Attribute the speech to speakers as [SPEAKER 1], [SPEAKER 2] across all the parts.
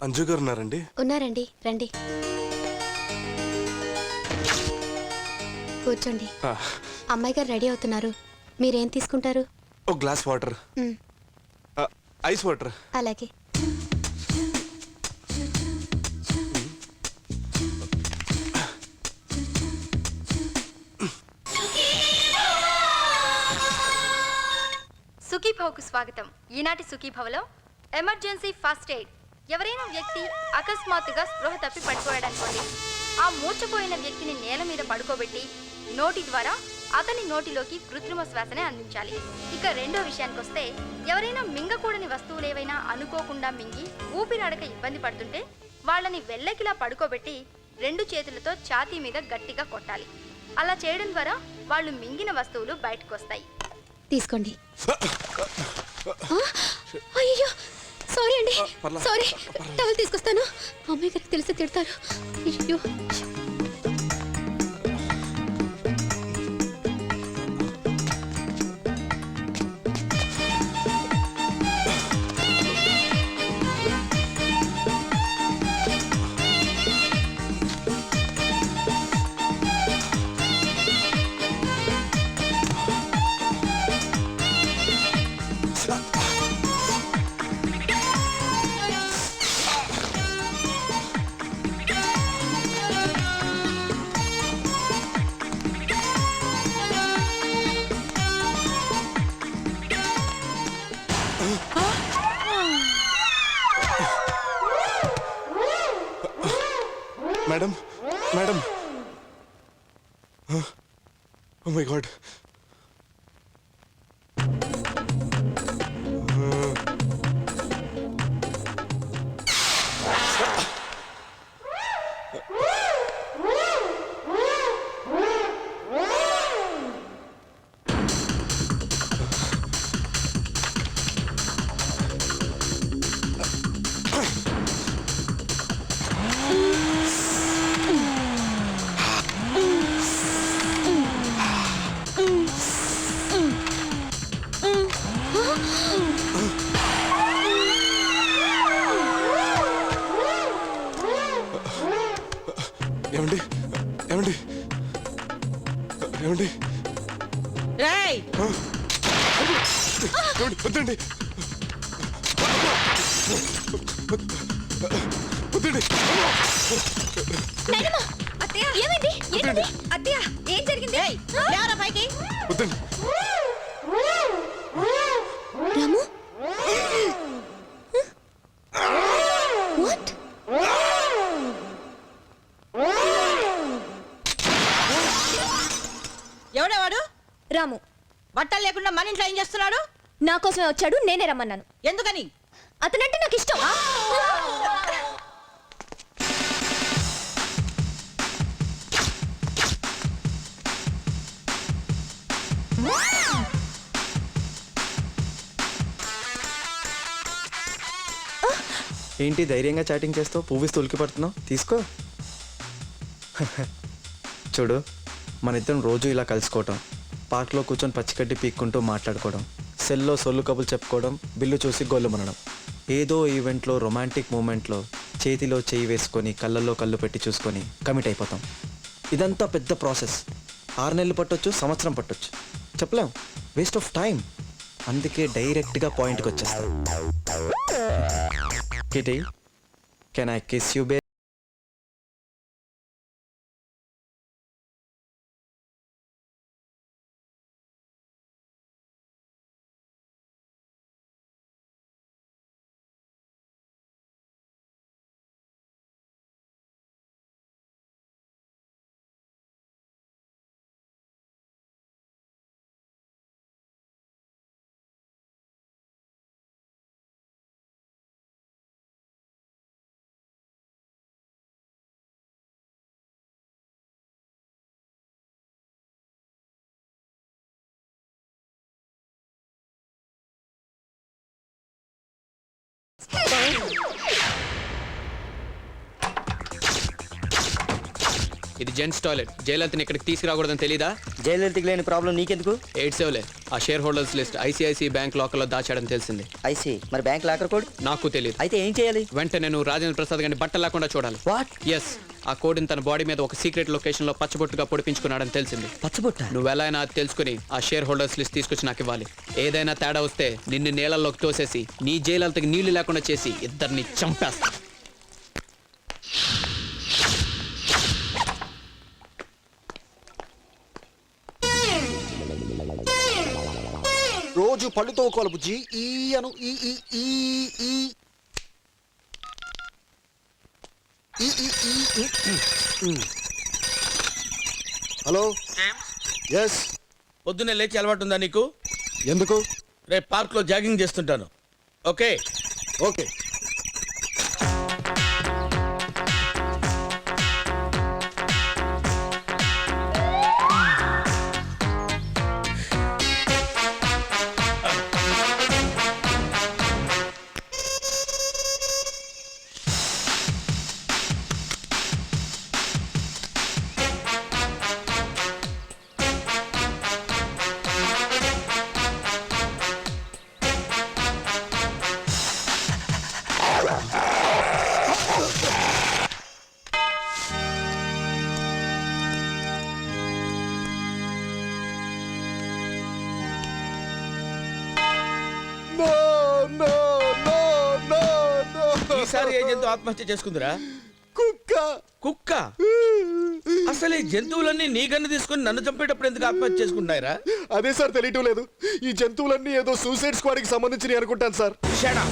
[SPEAKER 1] అంజు గారు ఉన్నారండి?
[SPEAKER 2] ఉన్నారండి, రండి కూర్చోండి. అమ్మాయి గారు రెడీ అవుతున్నారు, మీరేం తీసుకుంటారు?
[SPEAKER 1] ఒక గ్లాస్ వాటర్. Ice water.
[SPEAKER 2] అలాగే.
[SPEAKER 3] సుఖీభవకు స్వాగతం. ఈనాటి సుఖీభవలో ఎమర్జెన్సీ ఫస్ట్ ఎయిడ్. ఎవరైనా వ్యక్తి అకస్మాత్తుగా స్పృహ తప్పి పడిపోయాడనుకోండి, ఆ మూర్చపోయిన వ్యక్తిని నేల మీద పడుకోబెట్టి నోటి ద్వారా అతని నోటిలోకి కృత్రిమ శ్వాసనే అందించాలి. ఇక రెండో విషయానికి వస్తే, ఎవరైనా మింగకూడని వస్తువులు ఏవైనా అనుకోకుండా మింగి ఊపిరాడక ఇబ్బంది పడుతుంటే వాళ్ళని వెల్లకిలా పడుకోబెట్టి 2 చేతులతో ఛాతీ మీద గట్టిగా కొట్టాలి. అలా చేయడం ద్వారా వాళ్ళు మింగిన వస్తువులు బయటకు వస్తాయి.
[SPEAKER 2] తీసుకోండి. అయ్యో సారీ అండి, సారీ. టవల్ తీసుకొస్తాను. అమ్మాయి గారికి తెలిసి తిడతారు. అయ్యో
[SPEAKER 1] madam, madam. Oh my god. ఏమండి, ఏమండి, ఏమండి, వద్దండి, వద్దండి.
[SPEAKER 2] ఏమైంది? ఏంటది?
[SPEAKER 3] అత్తయ్య, ఏం జరిగింది? పైకి
[SPEAKER 1] వద్దండి.
[SPEAKER 2] రాము, వాట్?
[SPEAKER 4] ఎవడేవాడు?
[SPEAKER 2] రాము
[SPEAKER 4] బట్టలు లేకుండా మన ఇంట్లో ఏం చేస్తున్నాడు?
[SPEAKER 2] నా కోసమే వచ్చాడు, నేనే రమ్మన్నాను.
[SPEAKER 4] ఎందుకని?
[SPEAKER 2] అతనంటే నాకు ఇష్టం.
[SPEAKER 5] ఏంటి ధైర్యంగా చాటింగ్ చేస్తావు? పువ్విస్తూ ఉలికి పడుతున్నావు? తీసుకో. చూడు, మన ఇద్దరం రోజు ఇలా కలుసుకోవటం, పార్క్లో కూర్చొని పచ్చికడ్డి పీక్కుంటూ మాట్లాడుకోవడం, సెల్లో సొల్లు కబులు చెప్పుకోవడం, బిల్లు చూసి గొల్లు మనడం, ఏదో ఈవెంట్లో రొమాంటిక్ మూమెంట్లో చేతిలో చేయి వేసుకొని కళ్ళల్లో కళ్ళు పెట్టి చూసుకొని కమిట్ అయిపోతాం. ఇదంతా పెద్ద ప్రాసెస్. 6 నెలలు పట్టొచ్చు, సంవత్సరం పట్టొచ్చు, చెప్పలేం. Waste of time. అందుకే డైరెక్ట్గా పాయింట్కి వచ్చేస్తాం. Kitty, can I kiss you, babe?
[SPEAKER 6] ఇది జెంట్స్ టాయిలెట్. జయలలితని ఇక్కడికి తీసుకురాకూడదని తెలీదా?
[SPEAKER 7] జయలలితకి లేని ప్రాబ్లం నీకెందుకు?
[SPEAKER 6] 87లే. ఆ share holders list ICICI bank లాకర్లో దాచాడని తెలిసింది.
[SPEAKER 7] ఐసి మరి బ్యాంక్ లాకర్ కోడ్
[SPEAKER 6] నాకు తెలియదు.
[SPEAKER 7] అయితే ఏం చేయాలి?
[SPEAKER 6] వెంటనే నువ్వు రాజేంద్ర ప్రసాద్ గారిని బట్టలు లేకుండా చూడాలి.
[SPEAKER 7] వాట్?
[SPEAKER 6] ఎస్, ఆ కోడిని తన బాడీ మీద ఒక సీక్రెట్ లొకేషన్ లో పచ్చబొట్టుగా పొడిపించుకున్నాడని తెలిసింది.
[SPEAKER 7] పచ్చబొట్ట?
[SPEAKER 6] నువ్వు ఎలా అయినా అది తెలుసుకుని ఆ షేర్ హోల్డర్స్ లిస్ట్ తీసుకొచ్చి నాకు ఇవ్వాలి. ఏదైనా తేడా వస్తే నిన్ను నీళ్ళల్లోకి తోసేసి నీ జైలలతకి నీళ్లు లేకుండా చేసి ఇద్దరిని చంపేస్తా.
[SPEAKER 8] రోజు పళ్ళు తోకోవాలి బుజ్జి. ఈ అను ఈ ఈ ఈ ఈ హలో. ఎస్.
[SPEAKER 9] పొద్దున్నే లేచి అలవాటు ఉందా నీకు?
[SPEAKER 8] ఎందుకు?
[SPEAKER 9] రేపు పార్క్ లో జాగింగ్ చేస్తుంటాను. Okay
[SPEAKER 8] okay.
[SPEAKER 9] ఈసారి ఏ జంతువు ఆత్మహత్య చేసుకుందిరా?
[SPEAKER 8] కుక్క.
[SPEAKER 9] కుక్క? అసలు ఈ జంతువులన్నీ నీ గన్ను తీసుకుని నన్ను చంపేటప్పుడు ఎందుకు ఆత్మహత్య చేసుకుంటున్నాయిరా?
[SPEAKER 8] అదే సార్ తెలియటం లేదు. ఈ జంతువులన్నీ ఏదో సూసైడ్ స్క్వాడ్ కి సంబంధించి అనుకుంటాను సార్.
[SPEAKER 9] షడా,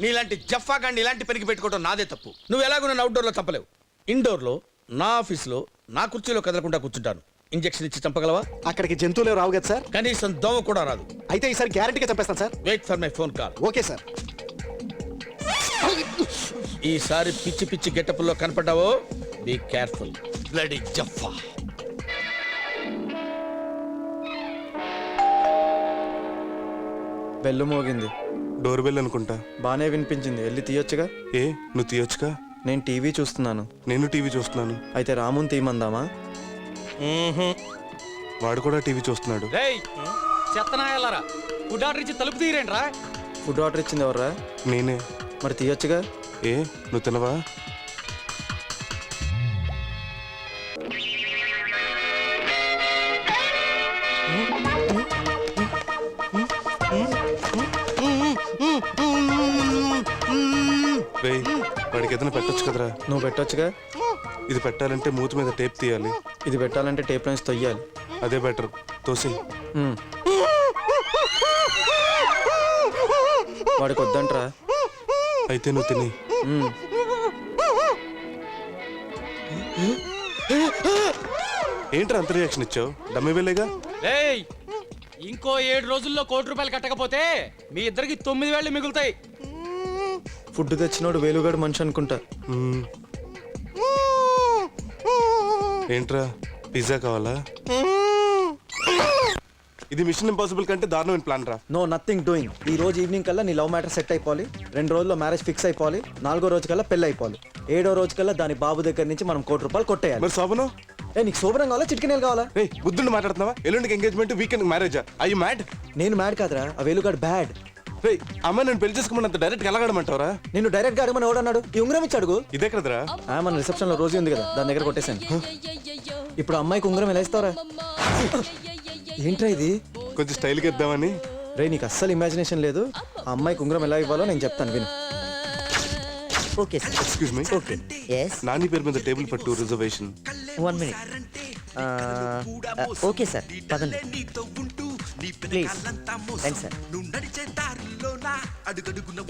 [SPEAKER 9] నీలాంటి జఫా గాండి ఇలాంటి పెరిగి పెట్టుకోవడం నాదే తప్పు. నువ్వు ఎలాగో నన్ను అవుట్డోర్ లో చంపలేవు. ఇండోర్ లో నా ఆఫీస్ లో నా కుర్చీలో కదలకుండా కూర్చుంటాను. ఇంజెక్షన్ ఇచ్చి చంపగలవా?
[SPEAKER 8] అక్కడికి జంతువులే రావు కదా సార్.
[SPEAKER 9] కనీసం దోమ కూడా రాదు.
[SPEAKER 8] అయితే ఈసారి గ్యారెంటీగా చంపేస్తాను sir.
[SPEAKER 9] Wait for my phone call.
[SPEAKER 8] Okay sir.
[SPEAKER 9] ఈసారి పిచ్చి పిచ్చి గెటప్లో కనపడ్డావో బీ కేర్ఫుల్. బ్లడీ జఫా.
[SPEAKER 5] బెల్లు మోగింది.
[SPEAKER 1] డోర్ బెల్ అనుకుంటా.
[SPEAKER 5] బానే వినిపించింది, వెళ్ళి తీయొచ్చుగా.
[SPEAKER 1] ఏ నువ్వు తీయొచ్చుగా?
[SPEAKER 5] నేను టీవీ చూస్తున్నాను.
[SPEAKER 1] నేను టీవీ చూస్తున్నాను.
[SPEAKER 5] అయితే రాముని తీయమందామా?
[SPEAKER 1] వాడు కూడా టీవీ చూస్తున్నాడు.
[SPEAKER 6] చెత్తనాయాలరా, ఫుడ్ ఆర్డర్ ఇచ్చి తలుపు తీరేంట్రా?
[SPEAKER 5] ఫుడ్ ఆర్డర్ ఇచ్చింది ఎవర్రా?
[SPEAKER 1] నేనే.
[SPEAKER 5] మరి తీయొచ్చుగా.
[SPEAKER 1] ఏ నువ్వు తినవా? రేయ్, వాడికి ఏదైనా పెట్టొచ్చు కదరా.
[SPEAKER 5] నువ్వు పెట్టొచ్చుగా.
[SPEAKER 1] ఇది పెట్టాలంటే మూతి మీద టేప్ తీయాలి.
[SPEAKER 5] ఇది పెట్టాలంటే టేప్ నుంచి తొయ్యాలి.
[SPEAKER 1] అదే బెటర్. తోసి.
[SPEAKER 5] వాడికి వద్దంట్రా.
[SPEAKER 1] అయితే నువ్వు తిని. ఏంట్రా అంత రియాక్షన్ ఇచ్చావు? డమ్మి వెళ్ళేగా.
[SPEAKER 6] ఇంకో 7 రోజుల్లో ₹1 కట్టకపోతే మీ ఇద్దరికి 9,000 మిగులుతాయి.
[SPEAKER 5] ఫుడ్ తెచ్చినోడు వేలుగాడు మనిషి అనుకుంటా.
[SPEAKER 1] ఏంట్రా పిజ్జా కావాలా? ఇది మిషన్ ఇంపాసిబుల్ కంటే దారుణమైన ప్లాన్ రా.
[SPEAKER 5] No nothing doing. ఈ రోజు ఈవినింగ్ కల్లా నీ లవ్ మ్యాటర్ సెట్ అయిపోవాలి. 2 రోజుల్లో మ్యారేజ్ ఫిక్స్ అయిపోవాలి. 4వ రోజు కల్లా పెళ్లి అయిపోవాలి. 7వ రోజు కల్లా దాని బాబు దగ్గర నుంచి మనం ₹1 కొట్టేయాలి.
[SPEAKER 1] మరి శోభనం?
[SPEAKER 5] నీకు శోభనం కావాలా చిటికెనేలు కావాలా?
[SPEAKER 1] బుద్ధుడు మాట్లాడుతున్నావా? ఎల్లుండికి ఎంగేజ్మెంట్, వీకెండ్ మ్యారేజా? I mad?
[SPEAKER 5] నేను మ్యాడ్ కాదురా, ఆ వేలుగాడు బ్యాడ్.
[SPEAKER 1] అమ్మ నేను పెళ్లి చేసుకోమన్నంత డైరెక్ట్ ఎలాగడమంటావరా?
[SPEAKER 5] నేను డైరెక్ట్ గా అడగమని ఎవడన్నాడు? ఈ ఉంగరం ఇచ్చి అడుగు.
[SPEAKER 1] ఇదే కదరా
[SPEAKER 5] మన రిసెప్షన్ లో రోజు ఉంది కదా, దాని దగ్గర కొట్టేశాను. ఇప్పుడు అమ్మాయికి ఉంగరం ఎలా ఇస్తావరా? ఏంట్రా ఇది?
[SPEAKER 1] కొంచెం స్టైల్ గా ఇద్దామని.
[SPEAKER 5] రే నీకు అస్సలు ఇమాజినేషన్ లేదు. ఆ అమ్మాయికి ఉంగరం ఎలా ఇవ్వాలో నేను చెప్తాను, విను.
[SPEAKER 7] Okay sir.
[SPEAKER 1] Excuse me.
[SPEAKER 7] Okay. Yes.
[SPEAKER 1] Nani పేరు మీద టేబుల్ పట్టు రిజర్వేషన్.
[SPEAKER 7] 1 మినిట్. ఓకే సార్, పదండి ప్లీజ్. రండి సార్.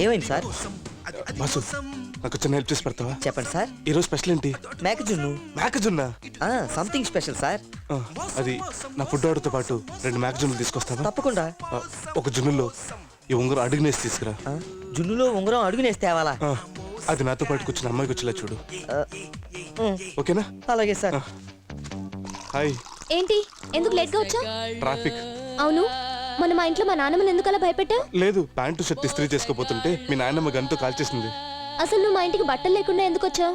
[SPEAKER 7] ఏమైంది సార్?
[SPEAKER 1] బాసు నాకు చిన్న హెల్ప్ చేసి పెడతావా?
[SPEAKER 7] చెప్పండి సార్.
[SPEAKER 1] ఈరోజు స్పెషల్ ఏంటి?
[SPEAKER 7] మేకజున్ను.
[SPEAKER 1] మేకజున్నా?
[SPEAKER 7] Something special sir.
[SPEAKER 1] అది నా ఫుడ్ ఆర్డర్తో పాటు 2 మేకజున్నులు తీసుకొస్తావా?
[SPEAKER 7] తప్పకుండా.
[SPEAKER 1] ఒక జున్నులో ఈ ఉంగరం అడుగునేసి తీసుకురా.
[SPEAKER 7] జున్నులో ఉంగరం అడుగునేసి తేవాలా?
[SPEAKER 1] అది నాతో పాటు కూర్చున్న అమ్మాయికి వచ్చేలా చూడు. ఓకేనా?
[SPEAKER 7] అలాగే సార్.
[SPEAKER 1] హాయ్.
[SPEAKER 2] ఏంటి, ఎందుకు లేట్ గా వచ్చా?
[SPEAKER 1] ట్రాఫిక్.
[SPEAKER 2] అవును, మన మా ఇంట్లో మా నాన్నమ్మని ఎందుకు అలా భయపెట్టావు?
[SPEAKER 1] లేదు, ప్యాంటు షర్ట్ ఇస్త్రీ చేసుకోపోతుంటే మీ నాయనమ్మ గన్తో కాల్చేసింది.
[SPEAKER 2] అసలు నువ్వు మా ఇంటికి బట్టలు లేకుండా ఎందుకు వచ్చావు?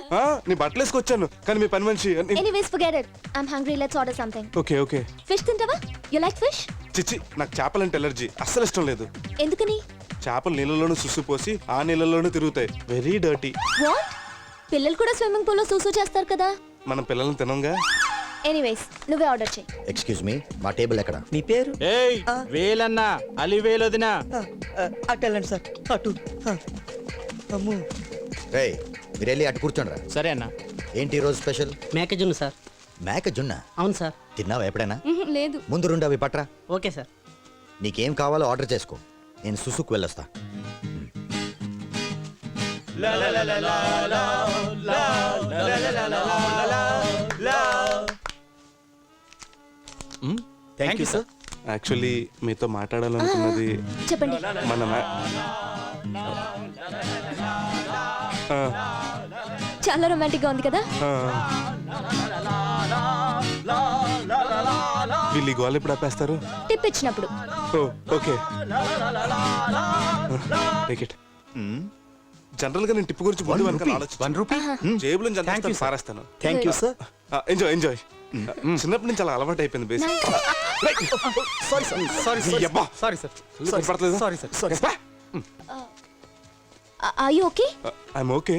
[SPEAKER 1] నీ బట్టలు వేసుకొచ్చాను కానీ మీ పని మనిషి
[SPEAKER 2] anyways forget it. I am hungry, let's order something.
[SPEAKER 1] Okay okay.
[SPEAKER 2] Fish తింటావా? You like fish?
[SPEAKER 1] చిచ్చి, నాకు చేపలంటే ఎలర్జీ, అస్సలు ఇష్టం లేదు.
[SPEAKER 2] ఎందుకని?
[SPEAKER 1] చేపలు నీళ్ళలోనూ సుసు పోసి ఆ నీళ్ళలోనూ తిరుగుతాయి, వెరీ డర్టీ.
[SPEAKER 2] వాట్? పిల్లలు కూడా స్విమ్మింగ్ పూల్ లో సూసు చేస్తారు కదా.
[SPEAKER 1] మనం పిల్లల్ని తినంగా.
[SPEAKER 2] ఎనీవేస్ నువ్వే ఆర్డర్ చేయి.
[SPEAKER 10] ఎక్స్క్యూజ్ మీ, మా టేబుల్ ఎక్కడ?
[SPEAKER 5] మీ పేరు?
[SPEAKER 6] ఏయ్ వేలన్నా అలి వేలొదినా.
[SPEAKER 5] అటు వెళ్ళండి సార్, అటు. అమ్ము.
[SPEAKER 10] రే, మీరు వెళ్ళి అటు కూర్చోండి రా.
[SPEAKER 6] సరే అన్న.
[SPEAKER 10] ఏంటి ఈరోజు స్పెషల్?
[SPEAKER 4] మేకజున్ను సార్.
[SPEAKER 10] మేక జున్న?
[SPEAKER 4] అవును సార్.
[SPEAKER 10] తిన్నావా ఎప్పుడైనా?
[SPEAKER 2] లేదు.
[SPEAKER 10] ముందు రెండు అవి పట్రా.
[SPEAKER 4] Okay sir.
[SPEAKER 10] నీకేం కావాలో ఆర్డర్ చేసుకో, నేను సుసుకు వెళ్ళొస్తా.
[SPEAKER 5] Thank you sir.
[SPEAKER 1] యాక్చువల్లీ మీతో మాట్లాడాలనుకున్నది
[SPEAKER 2] చెప్పండి.
[SPEAKER 1] మన
[SPEAKER 2] చాలా రొమాంటిక్ గా ఉంది కదా.
[SPEAKER 1] వీళ్ళు ఈ గోల్ ఎప్పుడు ఆపేస్తారు?
[SPEAKER 2] టిప్ ఇచ్చినప్పుడు.
[SPEAKER 1] ఓ ఓకే, టేక్ ఇట్. జనరల్ గా నేను టిప్ గురించి ముందు వెనకాల ఆలోచించను.
[SPEAKER 10] 1 రూపీ.
[SPEAKER 1] జేబులో నుంచి అంతా పారేస్తాను.
[SPEAKER 5] Thank you sir.
[SPEAKER 1] Enjoy enjoy. చిన్నప్పటి నుంచి అలా అలవాటు అయిపోయింది basic.
[SPEAKER 5] Sorry sir, sorry sorry sir, sorry sir.
[SPEAKER 2] Are you okay?
[SPEAKER 1] I'm okay,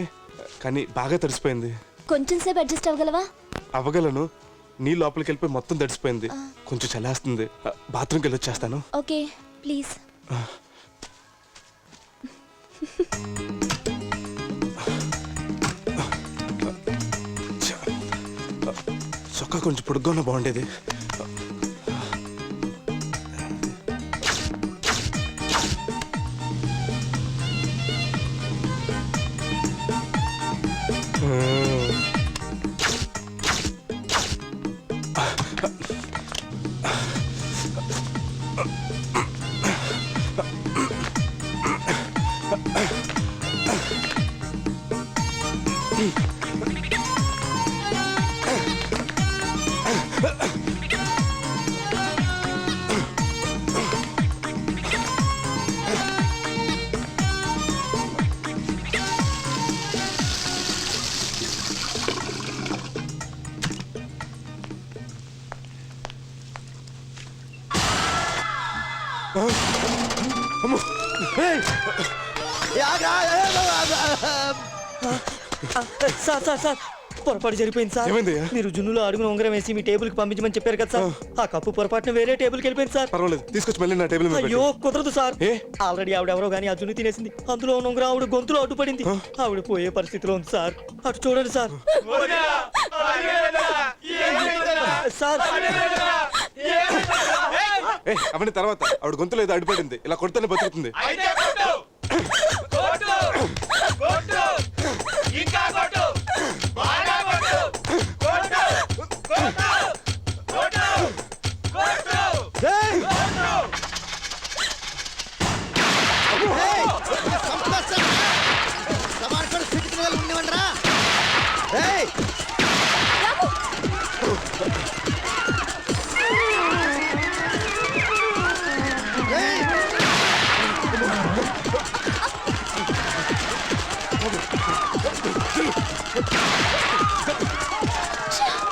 [SPEAKER 1] కానీ బాగా తడిసిపోయింది.
[SPEAKER 2] కొంచెం సేపు అడ్జస్ట్ అవ్వగలవా?
[SPEAKER 1] అవ్వగలను. నీ లోపలికి వెళ్ళిపోయి మొత్తం తడిసిపోయింది, కొంచెం చల్లేస్తుంది. బాత్రూమ్కి వెళ్ళి వచ్చేస్తాను.
[SPEAKER 2] Okay please.
[SPEAKER 1] చొక్కా కొంచెం పొడుగ్గా ఉన్నా బాగుండేది.
[SPEAKER 5] సార్ సార్ సార్, పొరపాటు జరిగిపోయింది సార్.
[SPEAKER 1] ఏమైందయ్యా?
[SPEAKER 5] మీరు జున్నులో అడుగున ఉంగరం వేసి మీ టేబుల్ కి పంపించమని చెప్పారు కదా సార్. ఆ కప్పు పొరపాటున వేరే టేబుల్ కి వెళ్ళిపోయింది సార్.
[SPEAKER 1] పర్వాలేదు, తీసుకొచ్చి మళ్ళీ నా టేబుల్ మీద
[SPEAKER 5] అయ్యో
[SPEAKER 1] పెట్టు.
[SPEAKER 5] కుదరదు సార్.
[SPEAKER 1] ఏ?
[SPEAKER 5] ఆల్రెడీ ఆవిడెవరో గానీ ఆ జున్ను తినేసింది. అందులో ఉన్న ఉంగరం ఆవిడ గొంతులో అడ్డుపడింది. ఆవిడ పోయే పరిస్థితిలో ఉంది సార్. అటు చూడండి సార్. సార్
[SPEAKER 1] అవన్నీ తర్వాత. ఆవిడ గొంతులో ఏదో అడ్డుపడింది, ఇలా కొడితేనే బతుకుతుంది.